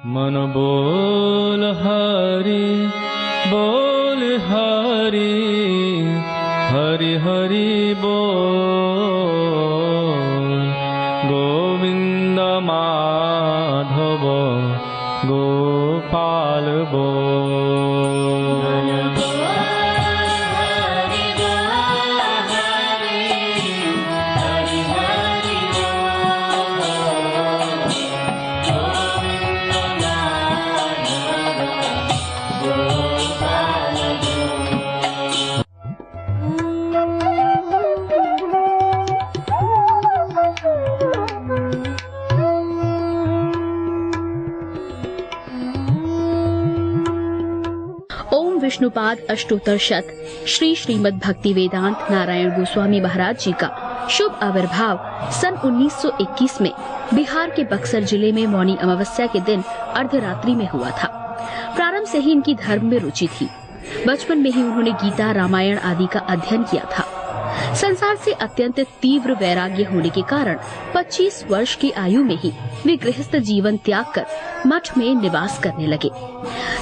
मन बोल हरि हरि हरि बोल। गोविंद माधव गोपाल बोल। विष्णुपाद अष्टोत्तर शत श्री श्रीमद् भक्ति वेदांत नारायण गोस्वामी महाराज जी का शुभ आविर्भाव सन 1921 में बिहार के बक्सर जिले में मौनी अमावस्या के दिन अर्धरात्रि में हुआ था। प्रारंभ से ही इनकी धर्म में रुचि थी। बचपन में ही उन्होंने गीता रामायण आदि का अध्ययन किया था। संसार से अत्यंत तीव्र वैराग्य होने के कारण 25 वर्ष की आयु में ही वे गृहस्थ जीवन त्याग कर मठ में निवास करने लगे।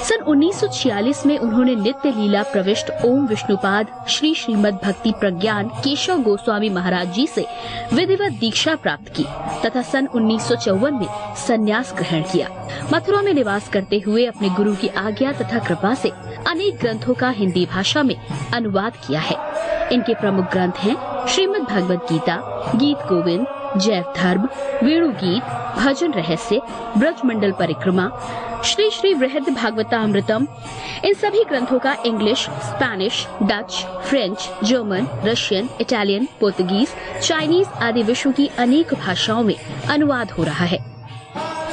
सन 1946 में उन्होंने नित्य लीला प्रविष्ट ओम विष्णुपाद श्री श्रीमद् भक्ति प्रज्ञान केशव गोस्वामी महाराज जी से विधिवत दीक्षा प्राप्त की तथा सन 1954 में संन्यास ग्रहण किया। मथुरा में निवास करते हुए अपने गुरु की आज्ञा तथा कृपा से अनेक ग्रंथों का हिंदी भाषा में अनुवाद किया है। इनके प्रमुख ग्रंथ हैं श्रीमद् भगवद गीता, गीत गोविंद, जैव धर्म, वेणु गीत, भजन रहस्य, ब्रजमंडल परिक्रमा, श्री श्री वृहद भागवतामृतम। इन सभी ग्रंथों का English, Spanish, Dutch, French, German, Russian, Italian, Portuguese, Chinese आदि विश्व की अनेक भाषाओं में अनुवाद हो रहा है।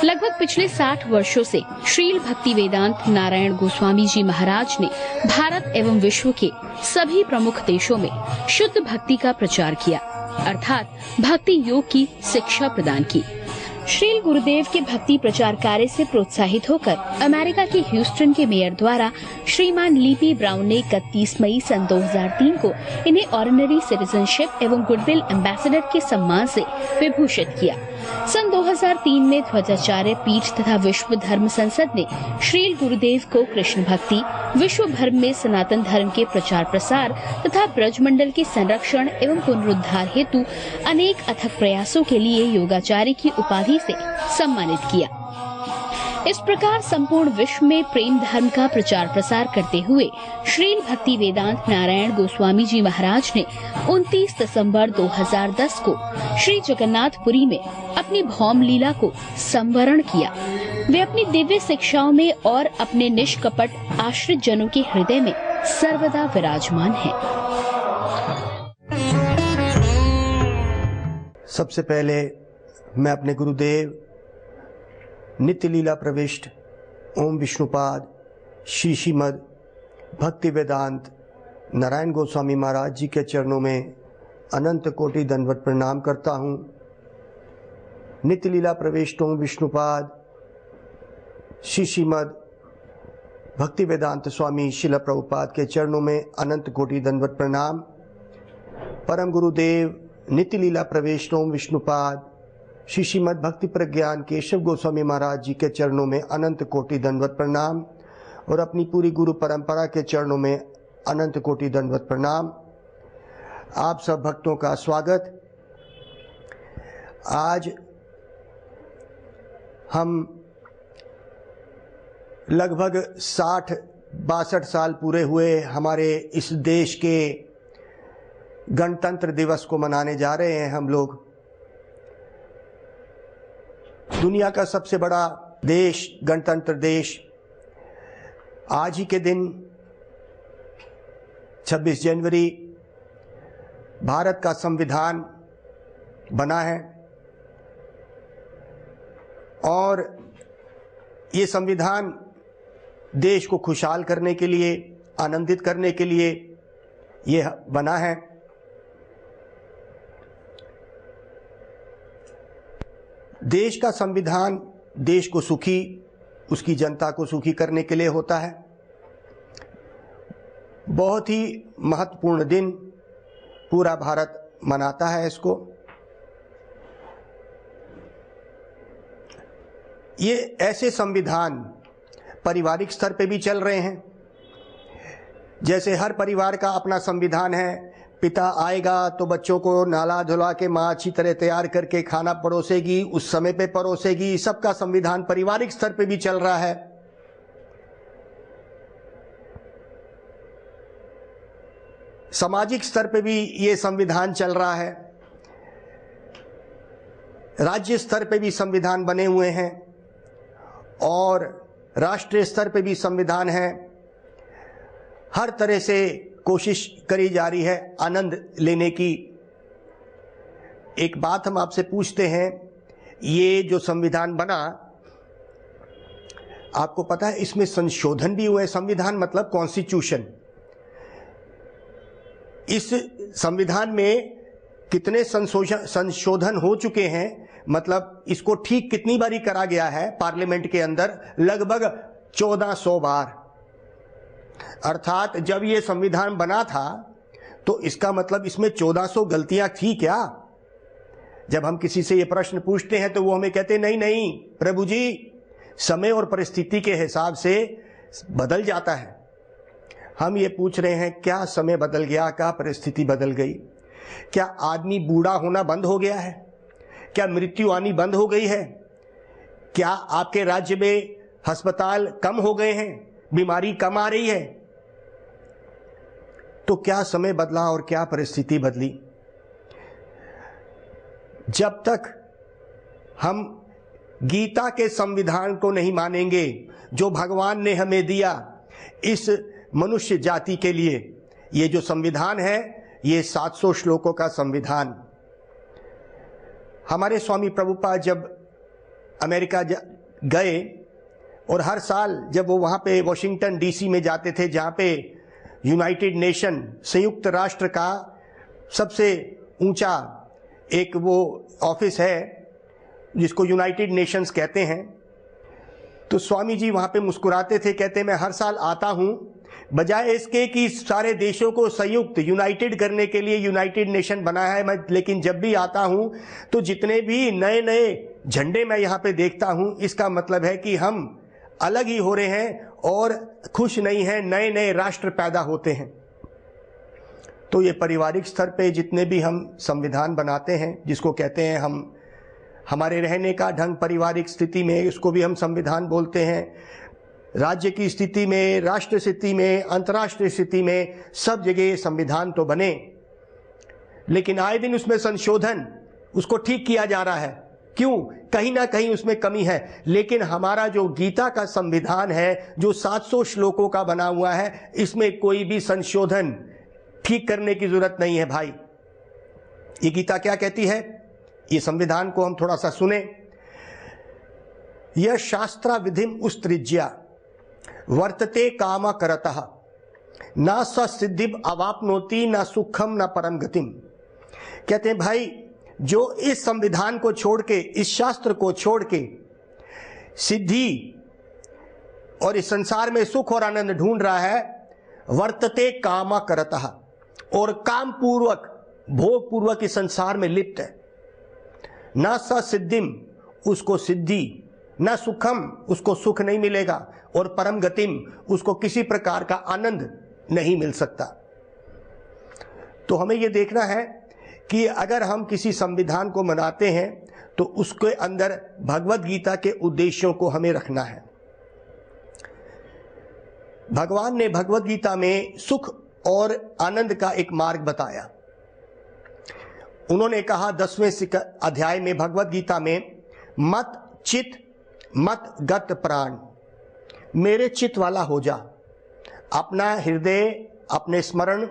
लगभग पिछले 60 वर्षों से श्रील भक्ति वेदांत नारायण गोस्वामी जी महाराज ने भारत एवं विश्व के सभी प्रमुख देशों में शुद्ध भक्ति का प्रचार किया, अर्थात भक्ति योग की शिक्षा प्रदान की। श्रील गुरुदेव के भक्ति प्रचार कार्य से प्रोत्साहित होकर अमेरिका के ह्यूस्टन के मेयर द्वारा श्रीमान लीपी ब्राउन ने 31 मई सन 2003 को इन्हें ऑर्डिनरी सिटीजनशिप एवं गुडविल एम्बेसडर के सम्मान से विभूषित किया। सन 2003 में ध्वजाचार्य पीठ तथा विश्व धर्म संसद ने श्रील गुरुदेव को कृष्ण भक्ति, विश्व भर में सनातन धर्म के प्रचार प्रसार तथा ब्रजमंडल के संरक्षण एवं पुनरुद्धार हेतु अनेक अथक प्रयासों के लिए योगाचार्य की उपाधि से सम्मानित किया। इस प्रकार संपूर्ण विश्व में प्रेम धर्म का प्रचार प्रसार करते हुए श्रील भक्ति वेदांत नारायण गोस्वामी जी महाराज ने 29 दिसंबर 2010 को श्री जगन्नाथपुरी में अपनी भौम लीला को संवरण किया। वे अपनी दिव्य शिक्षाओं में और अपने निष्कपट आश्रित जनों के हृदय में सर्वदा विराजमान हैं। सबसे पहले मैं अपने गुरुदेव नित्य लीला प्रविष्ट ओम विष्णुपाद श्री श्रीमद् भक्ति वेदांत नारायण गोस्वामी महाराज जी के चरणों में अनंत कोटि दंडवत प्रणाम करता हूँ। नित्य लीला प्रविष्ट ओम विष्णुपाद श्री श्रीमद् भक्ति वेदांत स्वामी शिला प्रभुपाद के चरणों में अनंत कोटि दंडवत प्रणाम। परम गुरुदेव नित्य लीला प्रविष्ट ओम विष्णुपाद श्री श्रीमद् भक्ति प्रज्ञान केशव गोस्वामी महाराज जी के चरणों में अनंत कोटि दंडवत प्रणाम और अपनी पूरी गुरु परंपरा के चरणों में अनंत कोटि दंडवत प्रणाम। आप सब भक्तों का स्वागत। आज हम लगभग 60-62 साल पूरे हुए हमारे इस देश के गणतंत्र दिवस को मनाने जा रहे हैं। हम लोग दुनिया का सबसे बड़ा देश, गणतंत्र देश, आज ही के दिन 26 जनवरी भारत का संविधान बना है और ये संविधान देश को खुशहाल करने के लिए, आनंदित करने के लिए ये बना है। देश का संविधान देश को सुखी, उसकी जनता को सुखी करने के लिए होता है। बहुत ही महत्वपूर्ण दिन पूरा भारत मनाता है इसको। ये ऐसे संविधान पारिवारिक स्तर पे भी चल रहे हैं। जैसे हर परिवार का अपना संविधान है, पिता आएगा तो बच्चों को नहला धुला के माँ अच्छी तरह तैयार करके खाना परोसेगी, उस समय पे परोसेगी। सबका संविधान पारिवारिक स्तर पे भी चल रहा है। सामाजिक स्तर पे भी ये संविधान चल रहा है। राज्य स्तर पे भी संविधान बने हुए हैं और राष्ट्रीय स्तर पे भी संविधान है। हर तरह से कोशिश करी जा रही है आनंद लेने की। एक बात हम आपसे पूछते हैं, ये जो संविधान बना, आपको पता है इसमें संशोधन भी हुए? संविधान मतलब कॉन्स्टिट्यूशन। इस संविधान में कितने संशोधन हो चुके हैं, मतलब इसको ठीक कितनी बारी करा गया है पार्लियामेंट के अंदर? लगभग 1400 बार। अर्थात जब ये संविधान बना था तो इसका मतलब इसमें 1400 गलतियां थी क्या? जब हम किसी से ये प्रश्न पूछते हैं तो वो हमें कहते नहीं नहीं प्रभु जी, समय और परिस्थिति के हिसाब से बदल जाता है। हम ये पूछ रहे हैं, क्या समय बदल गया? क्या परिस्थिति बदल गई? क्या आदमी बूढ़ा होना बंद हो गया है? क्या मृत्यु आनी बंद हो गई है? क्या आपके राज्य में अस्पताल कम हो गए हैं? बीमारी कम आ रही है? तो क्या समय बदला और क्या परिस्थिति बदली? जब तक हम गीता के संविधान को नहीं मानेंगे जो भगवान ने हमें दिया इस मनुष्य जाति के लिए, ये जो संविधान है ये 700 श्लोकों का संविधान। हमारे स्वामी प्रभुपाद जब अमेरिका गए और हर साल जब वो वहाँ पे वॉशिंगटन डीसी में जाते थे, जहाँ पे यूनाइटेड नेशन संयुक्त राष्ट्र का सबसे ऊंचा एक वो ऑफिस है जिसको यूनाइटेड नेशंस कहते हैं, तो स्वामी जी वहाँ पे मुस्कुराते थे, कहते मैं हर साल आता हूँ, बजाय इसके कि सारे देशों को संयुक्त यूनाइटेड करने के लिए यूनाइटेड नेशन बना है, मैं लेकिन जब भी आता हूँ तो जितने भी नए नए झंडे मैं यहाँ पे देखता हूँ, इसका मतलब है कि हम अलग ही हो रहे हैं और खुश नहीं हैं, नए नए राष्ट्र पैदा होते हैं। तो ये पारिवारिक स्तर पे जितने भी हम संविधान बनाते हैं, जिसको कहते हैं हम हमारे रहने का ढंग पारिवारिक स्थिति में, उसको भी हम संविधान बोलते हैं। राज्य की स्थिति में, राष्ट्र स्थिति में, अंतर्राष्ट्रीय स्थिति में, सब जगह संविधान तो बने, लेकिन आए दिन उसमें संशोधन, उसको ठीक किया जा रहा है। क्यों? कहीं ना कहीं उसमें कमी है। लेकिन हमारा जो गीता का संविधान है जो 700 श्लोकों का बना हुआ है, इसमें कोई भी संशोधन ठीक करने की जरूरत नहीं है भाई। ये गीता क्या कहती है, ये संविधान को हम थोड़ा सा सुने। यह शास्त्रा विधिम उस्त्रिज्या वर्तते काम करतः न स सिद्धिम अवापनोति न सुखम न परम गतिम। कहते हैं भाई, जो इस संविधान को छोड़ के, इस शास्त्र को छोड़ के सिद्धि और इस संसार में सुख और आनंद ढूंढ रहा है, वर्तते काम करतः, और काम पूर्वक भोग पूर्वक इस संसार में लिप्त है। न स सिद्धिम, उसको सिद्धि, न सुखम, उसको सुख नहीं मिलेगा, और परम गतिम, उसको किसी प्रकार का आनंद नहीं मिल सकता। तो हमें यह देखना है कि अगर हम किसी संविधान को मनाते हैं तो उसके अंदर भगवत गीता के उद्देश्यों को हमें रखना है। भगवान ने भगवत गीता में सुख और आनंद का एक मार्ग बताया। उन्होंने कहा 10वें अध्याय में भगवत गीता में, मत चित मत गत प्राण, मेरे चित वाला हो जा, अपना हृदय अपने स्मरण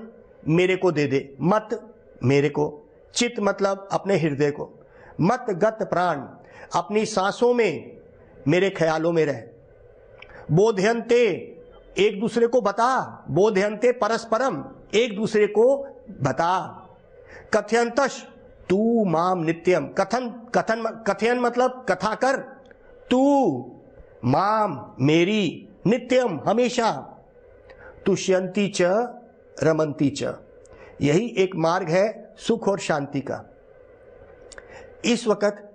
मेरे को दे दे। मत मेरे को, चित मतलब अपने हृदय को, मत गत प्राण अपनी सांसों में मेरे ख्यालों में रहे। बोध्यन्ते, एक दूसरे को बता, बोध्यन्ते परस्परम, एक दूसरे को बता। कथयंतश तू माम नित्यम, कथयन मतलब कथा कर, तू माम मेरी, नित्यम हमेशा, तुष्यंती च रमंती च। यही एक मार्ग है सुख और शांति का। इस वक्त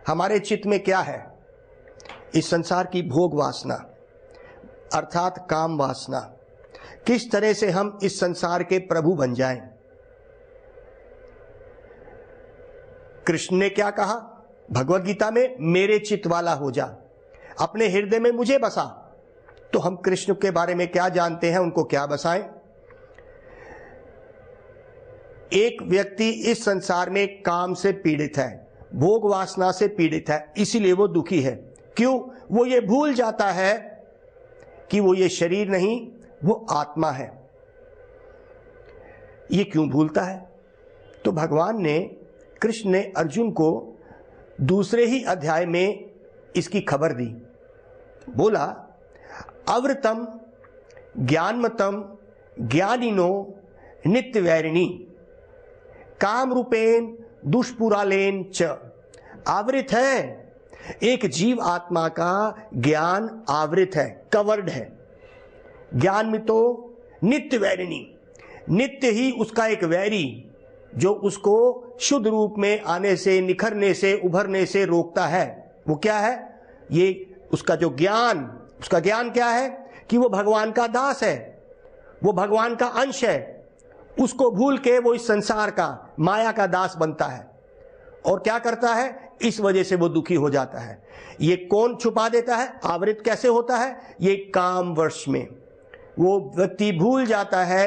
हमारे चित्त में क्या है? इस संसार की भोग वासना अर्थात काम वासना, किस तरह से हम इस संसार के प्रभु बन जाएं। कृष्ण ने क्या कहा भगवत गीता में, मेरे चित्त वाला हो जा, अपने हृदय में मुझे बसा। तो हम कृष्ण के बारे में क्या जानते हैं, उनको क्या बसाएं। एक व्यक्ति इस संसार में काम से पीड़ित है, भोग वासना से पीड़ित है, इसीलिए वो दुखी है। क्यों? वो ये भूल जाता है कि वो ये शरीर नहीं, वो आत्मा है। ये क्यों भूलता है? तो भगवान ने, कृष्ण ने अर्जुन को दूसरे ही अध्याय में इसकी खबर दी। बोला, अवृतम ज्ञानमतम ज्ञानिनो नित्य वैरिणी काम रूपेन दुष्पुरालेन च। आवृत है, एक जीव आत्मा का ज्ञान आवृत है, कवर्ड है। ज्ञान में तो नित्य वैरिणी, नित्य ही उसका एक वैरी जो उसको शुद्ध रूप में आने से, निखरने से, उभरने से रोकता है। वो क्या है? ये उसका जो ज्ञान, उसका ज्ञान क्या है कि वो भगवान का दास है, वो भगवान का अंश है। उसको भूल के वो इस संसार का, माया का दास बनता है और क्या करता है, इस वजह से वो दुखी हो जाता है। ये कौन छुपा देता है? आवृत कैसे होता है? ये काम वर्ष में वो व्यक्ति भूल जाता है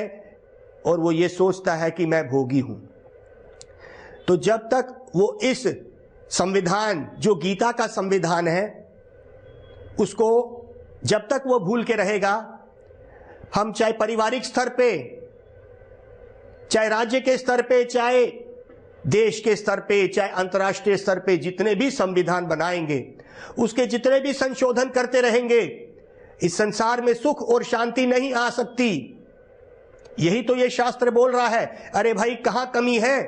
और वो ये सोचता है कि मैं भोगी हूं। तो जब तक वो इस संविधान, जो गीता का संविधान है, उसको जब तक वो भूल के रहेगा, हम चाहे पारिवारिक स्तर पे, चाहे राज्य के स्तर पे, चाहे देश के स्तर पे, चाहे अंतर्राष्ट्रीय स्तर पे जितने भी संविधान बनाएंगे, उसके जितने भी संशोधन करते रहेंगे, इस संसार में सुख और शांति नहीं आ सकती। यही तो ये शास्त्र बोल रहा है। अरे भाई, कहां कमी है?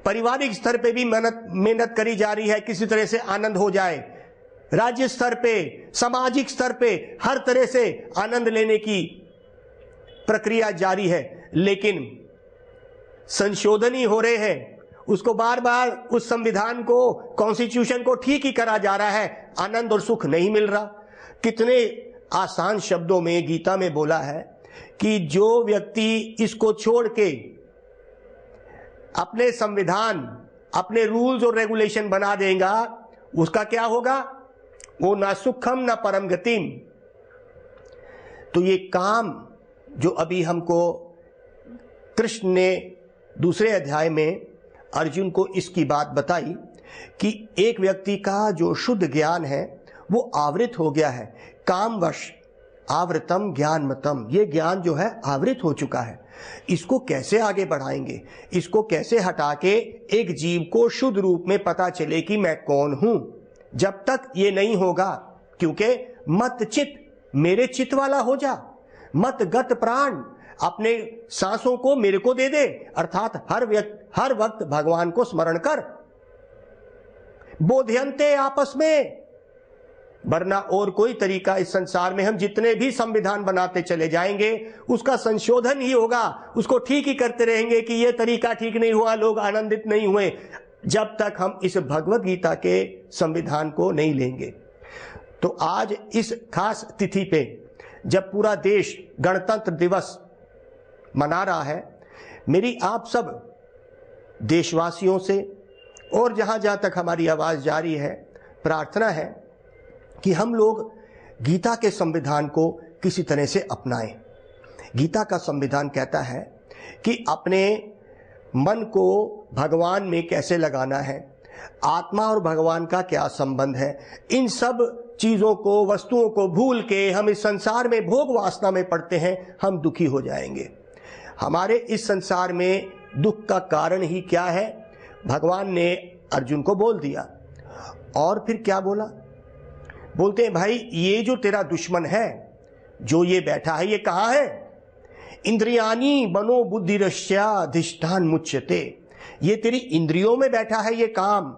पारिवारिक स्तर पे भी मेहनत करी जा रही है, किसी तरह से आनंद हो जाए। राज्य स्तर पे, सामाजिक स्तर पे हर तरह से आनंद लेने की प्रक्रिया जारी है, लेकिन संशोधन ही हो रहे हैं। उसको बार बार उस संविधान को, कॉन्स्टिट्यूशन को ठीक ही करा जा रहा है, आनंद और सुख नहीं मिल रहा। कितने आसान शब्दों में गीता में बोला है कि जो व्यक्ति इसको छोड़ के अपने संविधान, अपने रूल्स और रेगुलेशन बना देगा, उसका क्या होगा? वो ना सुखम ना परम गतिम। तो ये काम जो अभी हमको कृष्ण ने दूसरे अध्याय में अर्जुन को इसकी बात बताई कि एक व्यक्ति का जो शुद्ध ज्ञान है वो आवृत हो गया है, कामवश। आवृतम ज्ञानमतम, ये ज्ञान जो है आवृत हो चुका है। इसको कैसे आगे बढ़ाएंगे? इसको कैसे हटा के एक जीव को शुद्ध रूप में पता चले कि मैं कौन हूं? जब तक ये नहीं होगा, क्योंकि मत चित, मेरे चित वाला हो जा, मत गत प्राण, अपने सांसों को मेरे को दे दे, अर्थात हर वक्त भगवान को स्मरण कर। बोध्यंते आपस में, वरना और कोई तरीका इस संसार में, हम जितने भी संविधान बनाते चले जाएंगे उसका संशोधन ही होगा, उसको ठीक ही करते रहेंगे कि ये तरीका ठीक नहीं हुआ, लोग आनंदित नहीं हुए, जब तक हम इस भगवत गीता के संविधान को नहीं लेंगे। तो आज इस खास तिथि पे, जब पूरा देश गणतंत्र दिवस मना रहा है, मेरी आप सब देशवासियों से और जहां जहां तक हमारी आवाज जारी है, प्रार्थना है कि हम लोग गीता के संविधान को किसी तरह से अपनाएं। गीता का संविधान कहता है कि अपने मन को भगवान में कैसे लगाना है, आत्मा और भगवान का क्या संबंध है। इन सब चीजों को, वस्तुओं को भूल के हम इस संसार में भोग वासना में पड़ते हैं, हम दुखी हो जाएंगे। हमारे इस संसार में दुख का कारण ही क्या है, भगवान ने अर्जुन को बोल दिया। और फिर क्या बोला? बोलते हैं, भाई ये जो तेरा दुश्मन है, जो ये बैठा है, ये कहाँ है? इंद्रियानी बनो बुद्धिरस्याधिष्ठान मुच्यते। ये तेरी इंद्रियों में बैठा है, ये काम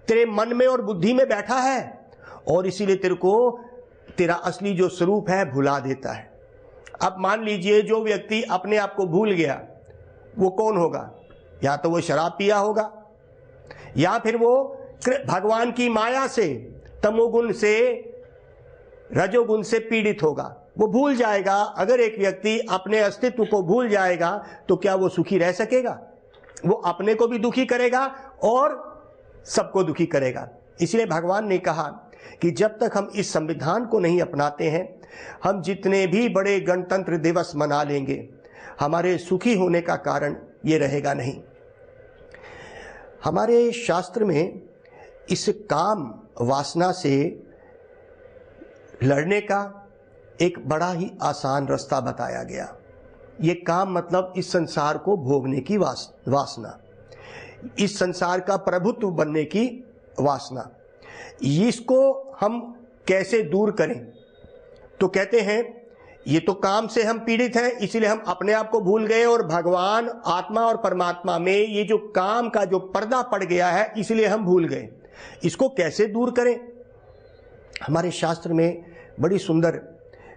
तेरे मन में और बुद्धि में बैठा है, और इसीलिए तेरे को तेरा असली जो स्वरूप है भुला देता है। अब मान लीजिए जो व्यक्ति अपने आप को भूल गया, वो कौन होगा? या तो वो शराब पिया होगा, या फिर वो भगवान की माया से, तमोगुण से रजोगुण से पीड़ित होगा, वो भूल जाएगा। अगर एक व्यक्ति अपने अस्तित्व को भूल जाएगा तो क्या वो सुखी रह सकेगा? वो अपने को भी दुखी करेगा और सबको दुखी करेगा। इसलिए भगवान ने कहा कि जब तक हम इस संविधान को नहीं अपनाते हैं, हम जितने भी बड़े गणतंत्र दिवस मना लेंगे, हमारे सुखी होने का कारण ये रहेगा नहीं। हमारे शास्त्र में इस काम वासना से लड़ने का एक बड़ा ही आसान रास्ता बताया गया। ये काम मतलब इस संसार को भोगने की वासना, इस संसार का प्रभुत्व बनने की वासना। इसको हम कैसे दूर करें? तो कहते हैं ये तो काम से हम पीड़ित हैं, इसलिए हम अपने आप को भूल गए और भगवान, आत्मा और परमात्मा में ये जो काम का जो पर्दा पड़ गया है, इसलिए हम भूल गए। इसको कैसे दूर करें? हमारे शास्त्र में बड़ी सुंदर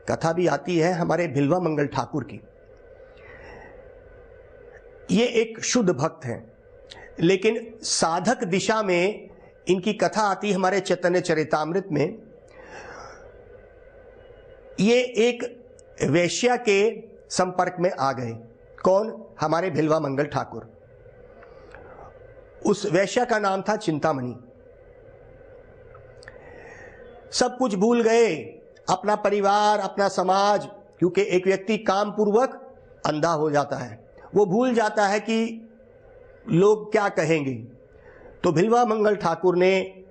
कथा भी आती है हमारे भिलवा मंगल ठाकुर की। ये एक शुद्ध भक्त हैं, लेकिन साधक दिशा में इनकी कथा आती है हमारे चैतन्य चरितामृत में। ये एक वैश्या के संपर्क में आ गए। कौन? हमारे भिलवा मंगल ठाकुर। उस वैश्या का नाम था चिंतामणि। सब कुछ भूल गए, अपना परिवार, अपना समाज, क्योंकि एक व्यक्ति काम पूर्वक अंधा हो जाता है, वो भूल जाता है कि लोग क्या कहेंगे। तो भिलवा मंगल ठाकुर ने,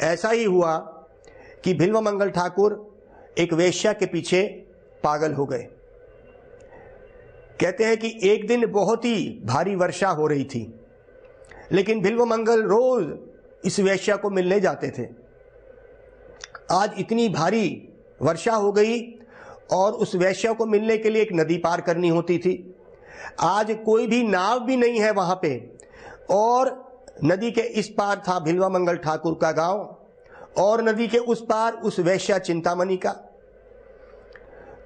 ऐसा ही हुआ कि भिलवा मंगल ठाकुर एक वेश्या के पीछे पागल हो गए। कहते हैं कि एक दिन बहुत ही भारी वर्षा हो रही थी, लेकिन भिलवा मंगल रोज इस वेश्या को मिलने जाते थे। आज इतनी भारी वर्षा हो गई और उस वेश्या को मिलने के लिए एक नदी पार करनी होती थी। आज कोई भी नाव भी नहीं है वहां पे, और नदी के इस पार था भिलवा मंगल ठाकुर का गांव और नदी के उस पार उस वैश्या चिंतामणि का।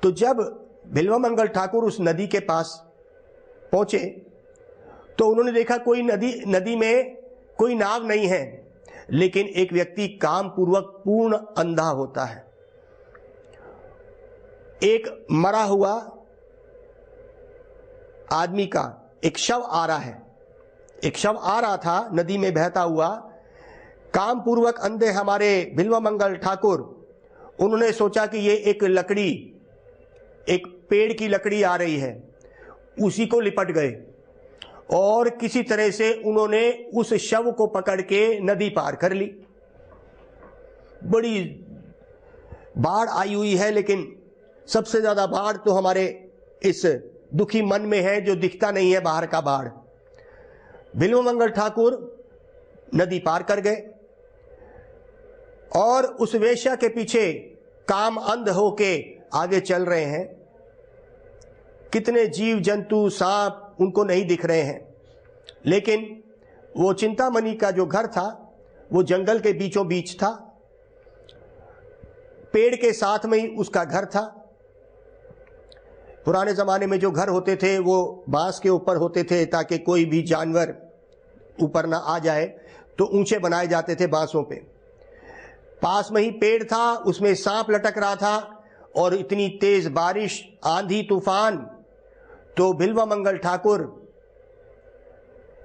तो जब भिलवा मंगल ठाकुर उस नदी के पास पहुंचे तो उन्होंने देखा कोई नदी में कोई नाव नहीं है, लेकिन एक व्यक्ति काम पूर्वक पूर्ण अंधा होता है। एक मरा हुआ आदमी का एक शव आ रहा है, एक शव आ रहा था नदी में बहता हुआ। काम पूर्वक अंधे हमारे भिलवा मंगल ठाकुर, उन्होंने सोचा कि ये एक लकड़ी, एक पेड़ की लकड़ी आ रही है, उसी को लिपट गए और किसी तरह से उन्होंने उस शव को पकड़ के नदी पार कर ली। बड़ी बाढ़ आई हुई है, लेकिन सबसे ज्यादा बाढ़ तो हमारे इस दुखी मन में है जो दिखता नहीं है बाहर का बाढ़। भिलवा मंगल ठाकुर नदी पार कर गए और उस वेश्या के पीछे काम अंध होके आगे चल रहे हैं। कितने जीव जंतु, सांप उनको नहीं दिख रहे हैं, लेकिन वो चिंतामणि का जो घर था वो जंगल के बीचों बीच था, पेड़ के साथ में ही उसका घर था। पुराने जमाने में जो घर होते थे वो बांस के ऊपर होते थे ताकि कोई भी जानवर ऊपर ना आ जाए, तो ऊंचे बनाए जाते थे बांसों पे। पास में ही पेड़ था, उसमें सांप लटक रहा था और इतनी तेज बारिश, आंधी तूफान, तो भिलवा मंगल ठाकुर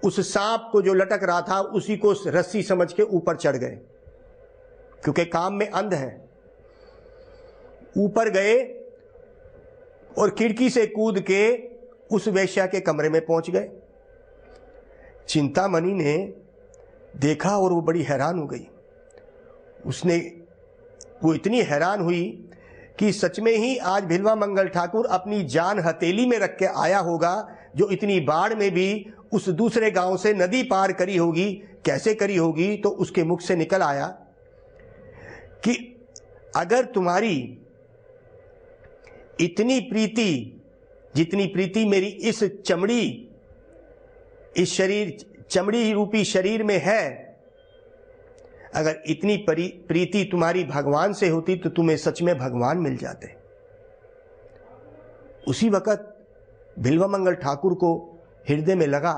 उस सांप को जो लटक रहा था उसी को रस्सी समझ के ऊपर चढ़ गए, क्योंकि काम में अंध है। ऊपर गए और खिड़की से कूद के उस वेश्या के कमरे में पहुंच गए। चिंतामणि ने देखा और वो बड़ी हैरान हो गई। वो इतनी हैरान हुई कि सच में ही आज भिलवा मंगल ठाकुर अपनी जान हथेली में रख के आया होगा, जो इतनी बाढ़ में भी उस दूसरे गांव से नदी पार करी होगी। कैसे करी होगी? तो उसके मुख से निकल आया कि अगर तुम्हारी इतनी प्रीति, जितनी प्रीति मेरी इस चमड़ी, इस शरीर, चमड़ी रूपी शरीर में है, अगर इतनी प्रीति तुम्हारी भगवान से होती तो तुम्हें सच में भगवान मिल जाते। उसी वक्त भिलवा मंगल ठाकुर को हृदय में लगा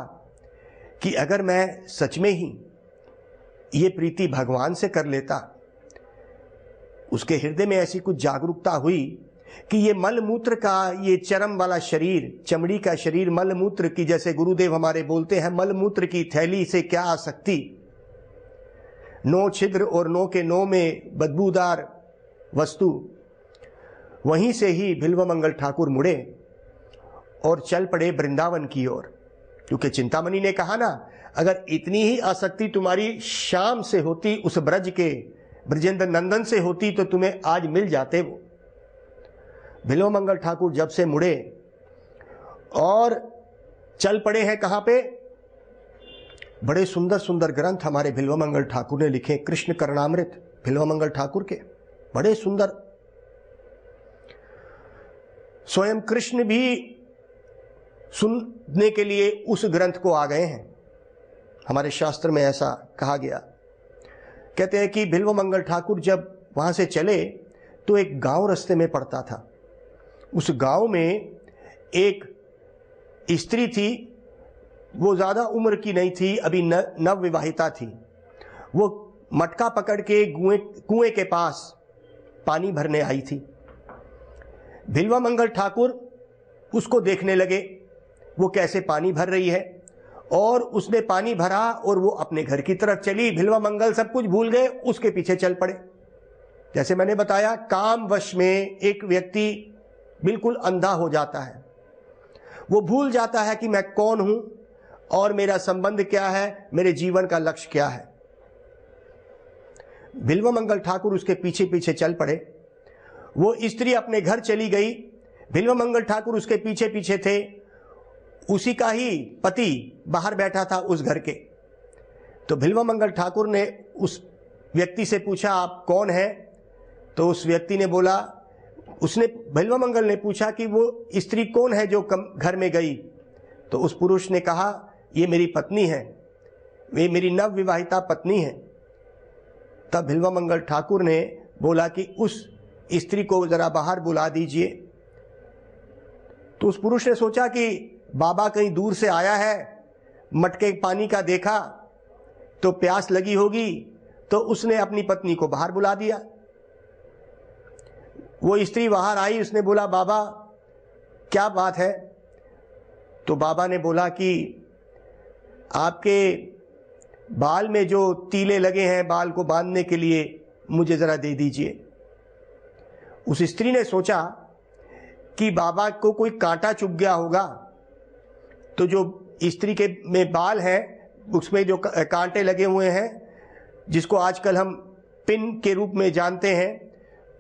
कि अगर मैं सच में ही ये प्रीति भगवान से कर लेता उसके हृदय में ऐसी कुछ जागरूकता हुई कि ये मल मूत्र का, ये चरम वाला शरीर, चमड़ी का शरीर, मल मूत्र की, जैसे गुरुदेव हमारे बोलते हैं, मल मूत्र की थैली से क्या आसक्ति। 9 छिद्र और 9 के 9 में बदबूदार वस्तु। वहीं से ही बिल्वमंगल ठाकुर मुड़े और चल पड़े वृंदावन की ओर, क्योंकि चिंतामणि ने कहा ना, अगर इतनी ही आसक्ति तुम्हारी शाम से होती, उस ब्रज के ब्रजेंद्र नंदन से होती, तो तुम्हें आज मिल जाते वो। बिल्वमंगल ठाकुर जब से मुड़े और चल पड़े हैं कहां पे, बड़े सुंदर सुंदर ग्रंथ हमारे बिल्वमंगल ठाकुर ने लिखे, कृष्ण करणामृत बिल्वमंगल ठाकुर के बड़े सुंदर। स्वयं कृष्ण भी सुनने के लिए उस ग्रंथ को आ गए हैं। हमारे शास्त्र में ऐसा कहा गया। कहते हैं कि बिल्वमंगल ठाकुर जब वहां से चले तो एक गांव रास्ते में पड़ता था। उस गांव में एक स्त्री थी, वो ज्यादा उम्र की नहीं थी, अभी नव विवाहिता थी। वो मटका पकड़ के कुएं के पास पानी भरने आई थी। बिल्वमंगल ठाकुर उसको देखने लगे, वो कैसे पानी भर रही है, और उसने पानी भरा और वो अपने घर की तरफ चली। बिल्वमंगल सब कुछ भूल गए, उसके पीछे चल पड़े। जैसे मैंने बताया, कामवश में एक व्यक्ति बिल्कुल अंधा हो जाता है। वो भूल जाता है कि मैं कौन हूं और मेरा संबंध क्या है, मेरे जीवन का लक्ष्य क्या है। बिल्वमंगल ठाकुर उसके पीछे पीछे चल पड़े। वो स्त्री अपने घर चली गई, बिल्वमंगल ठाकुर उसके पीछे पीछे थे। उसी का ही पति बाहर बैठा था उस घर के। तो बिल्वमंगल ठाकुर ने उस व्यक्ति से पूछा, आप कौन हैं? तो उस व्यक्ति ने बोला, उसने बिल्वमंगल ने पूछा कि वो स्त्री कौन है जो घर में गई? तो उस पुरुष ने कहा, ये मेरी पत्नी है, वे मेरी नव विवाहिता पत्नी है। तब बिल्वमंगल ठाकुर ने बोला कि उस स्त्री को जरा बाहर बुला दीजिए। तो उस पुरुष ने सोचा कि बाबा कहीं दूर से आया है, मटके पानी का देखा तो प्यास लगी होगी, तो उसने अपनी पत्नी को बाहर बुला दिया। वो स्त्री बाहर आई, उसने बोला, बाबा क्या बात है? तो बाबा ने बोला कि आपके बाल में जो तीले लगे हैं बाल को बांधने के लिए, मुझे जरा दे दीजिए। उस स्त्री ने सोचा कि बाबा को कोई कांटा चुभ गया होगा, तो जो स्त्री के में बाल हैं उसमें जो कांटे लगे हुए हैं, जिसको आजकल हम पिन के रूप में जानते हैं,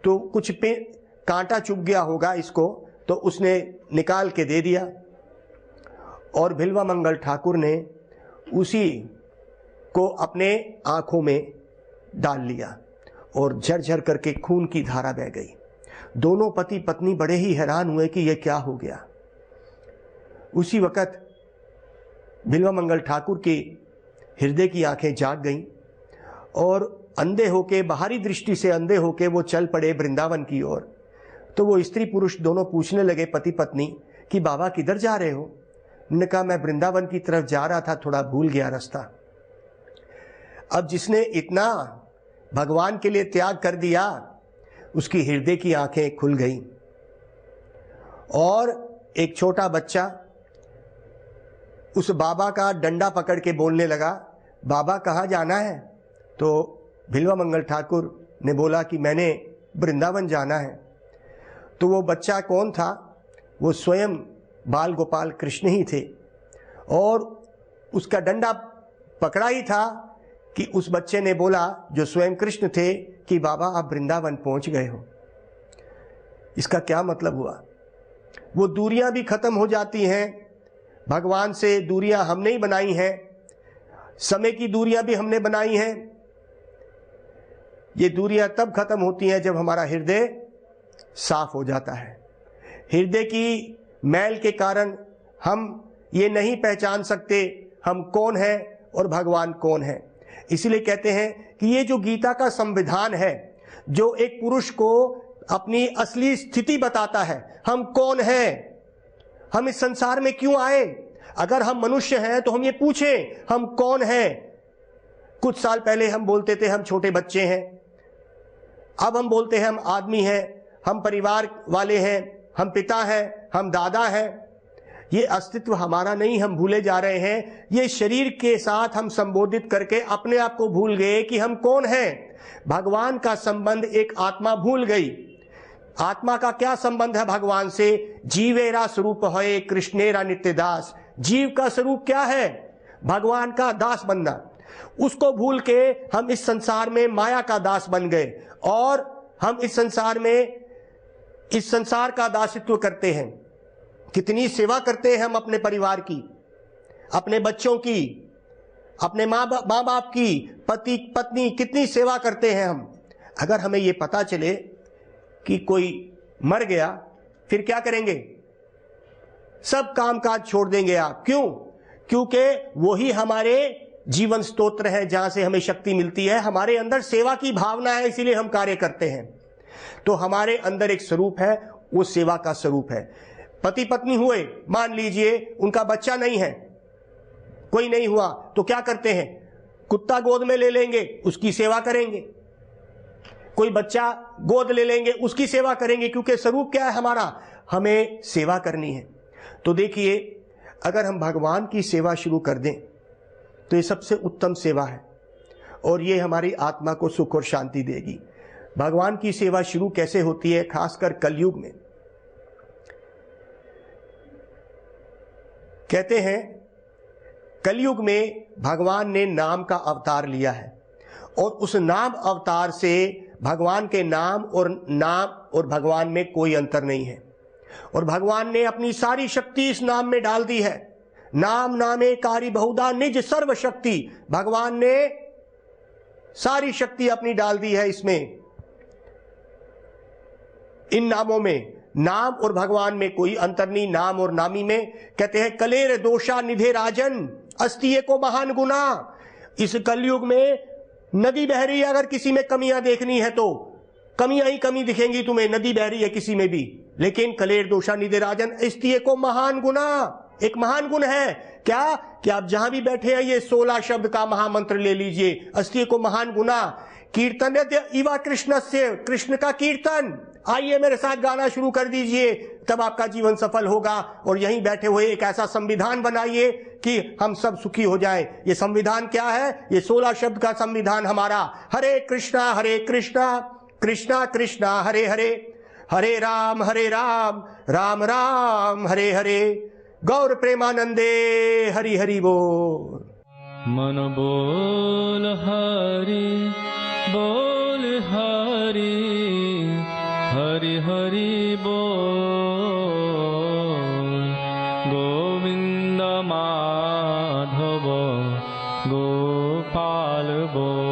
तो कुछ कांटा चुभ गया होगा इसको, तो उसने निकाल के दे दिया। और बिल्वमंगल ठाकुर ने उसी को अपने आंखों में डाल लिया और झरझर करके खून की धारा बह गई। दोनों पति पत्नी बड़े ही हैरान हुए कि यह क्या हो गया। उसी वक्त बिल्वमंगल ठाकुर के हृदय की आंखें जाग गईं और अंधे होके, बाहरी दृष्टि से अंधे होके वो चल पड़े वृंदावन की ओर। तो वो स्त्री पुरुष दोनों पूछने लगे, पति पत्नी, कि बाबा किधर जा रहे हो? उन्होंने कहा, मैं वृंदावन की तरफ जा रहा था, थोड़ा भूल गया रास्ता। अब जिसने इतना भगवान के लिए त्याग कर दिया, उसकी हृदय की आंखें खुल गईं। और एक छोटा बच्चा उस बाबा का डंडा पकड़ के बोलने लगा, बाबा कहाँ जाना है? तो बिल्वमंगल ठाकुर ने बोला कि मैंने वृंदावन जाना है। तो वो बच्चा कौन था? वो स्वयं बाल गोपाल कृष्ण ही थे, और उसका डंडा पकड़ा ही था कि उस बच्चे ने बोला, जो स्वयं कृष्ण थे, कि बाबा आप वृंदावन पहुंच गए हो। इसका क्या मतलब हुआ? वो दूरियां भी खत्म हो जाती हैं। भगवान से दूरियां हमने ही बनाई हैं, समय की दूरियां भी हमने बनाई हैं। ये दूरियां तब खत्म होती हैं जब हमारा हृदय साफ हो जाता है। हृदय की मैल के कारण हम ये नहीं पहचान सकते हम कौन हैं और भगवान कौन है। इसलिए कहते हैं कि ये जो गीता का संविधान है, जो एक पुरुष को अपनी असली स्थिति बताता है, हम कौन हैं, हम इस संसार में क्यों आए। अगर हम मनुष्य हैं तो हम ये पूछें हम कौन हैं। कुछ साल पहले हम बोलते थे हम छोटे बच्चे हैं, अब हम बोलते हैं हम आदमी हैं, हम परिवार वाले हैं, हम पिता हैं, हम दादा हैं। ये अस्तित्व हमारा नहीं, हम भूले जा रहे हैं। ये शरीर के साथ हम संबोधित करके अपने आप को भूल गए कि हम कौन हैं। भगवान का संबंध एक आत्मा भूल गई। आत्मा का क्या संबंध है भगवान से? जीवेरा स्वरूप है कृष्णेरा नित्य दास। जीव का स्वरूप क्या है? भगवान का दास बनना। उसको भूल के हम इस संसार में माया का दास बन गए और हम इस संसार में इस संसार का दासित्व करते हैं। कितनी सेवा करते हैं हम अपने परिवार की, अपने बच्चों की, अपने माँ बाप की, पति पत्नी, कितनी सेवा करते हैं हम। अगर हमें ये पता चले कि कोई मर गया, फिर क्या करेंगे? सब काम काज छोड़ देंगे आप। क्यों? क्योंकि वही हमारे जीवन स्तोत्र है, जहां से हमें शक्ति मिलती है। हमारे अंदर सेवा की भावना है, इसीलिए हम कार्य करते हैं। तो हमारे अंदर एक स्वरूप है, वो सेवा का स्वरूप है। पति पत्नी हुए, मान लीजिए उनका बच्चा नहीं है, कोई नहीं हुआ, तो क्या करते हैं? कुत्ता गोद में ले लेंगे, उसकी सेवा करेंगे। कोई बच्चा गोद ले लेंगे, उसकी सेवा करेंगे, क्योंकि स्वरूप क्या है हमारा? हमें सेवा करनी है। तो देखिए, अगर हम भगवान की सेवा शुरू कर दें तो ये सबसे उत्तम सेवा है और ये हमारी आत्मा को सुख और शांति देगी। भगवान की सेवा शुरू कैसे होती है? खासकर कलयुग में। कहते हैं कलयुग में भगवान ने नाम का अवतार लिया है और उस नाम अवतार से भगवान के नाम और भगवान में कोई अंतर नहीं है। और भगवान ने अपनी सारी शक्ति इस नाम में डाल दी है। नाम नामे कारी बहुधा निज सर्व शक्ति। भगवान ने सारी शक्ति अपनी डाल दी है इसमें, इन नामों में। नाम और भगवान में कोई अंतर नहीं, नाम और नामी में। कहते हैं कलेर दोषा निधे राजन अस्तिये को महान गुना। इस कलयुग में नदी बह रही है, अगर किसी में कमियां देखनी है तो कमियां ही कमी दिखेंगी तुम्हें। नदी बह रही है किसी में भी, लेकिन कलेर दोषा निधे राजन अस्तिये को महान गुना। एक महान गुण है क्या? कि आप जहां भी बैठे हैं ये 16 शब्द का महामंत्र ले लीजिए, अस्तिये को महान गुना। कीर्तन इवा कृष्ण से, कृष्ण का कीर्तन। आइए मेरे साथ गाना शुरू कर दीजिए, तब आपका जीवन सफल होगा। और यहीं बैठे हुए एक ऐसा संविधान बनाइए कि हम सब सुखी हो जाएं। ये संविधान क्या है? ये 16 शब्द का संविधान हमारा। हरे कृष्णा कृष्णा कृष्णा हरे हरे, हरे राम राम राम हरे हरे, गौर प्रेमानंदे हरि हरि बोल। मन बोल हरि बोल हरि, हरि हरि बोल। गोविंद माधव गोपाल बोल।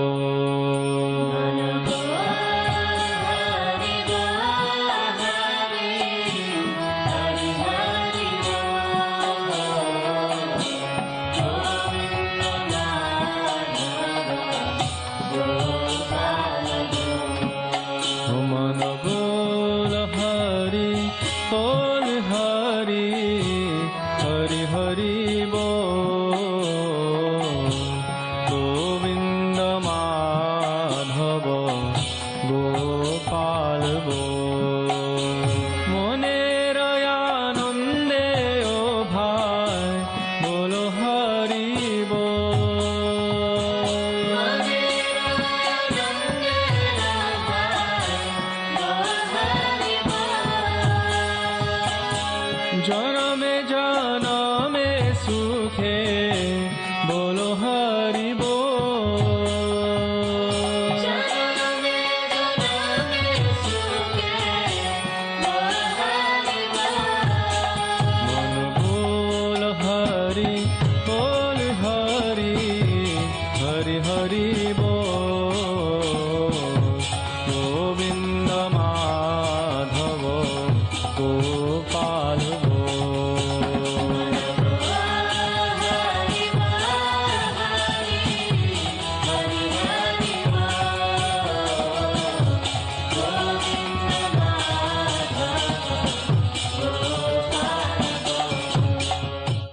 हरि हरि बोल।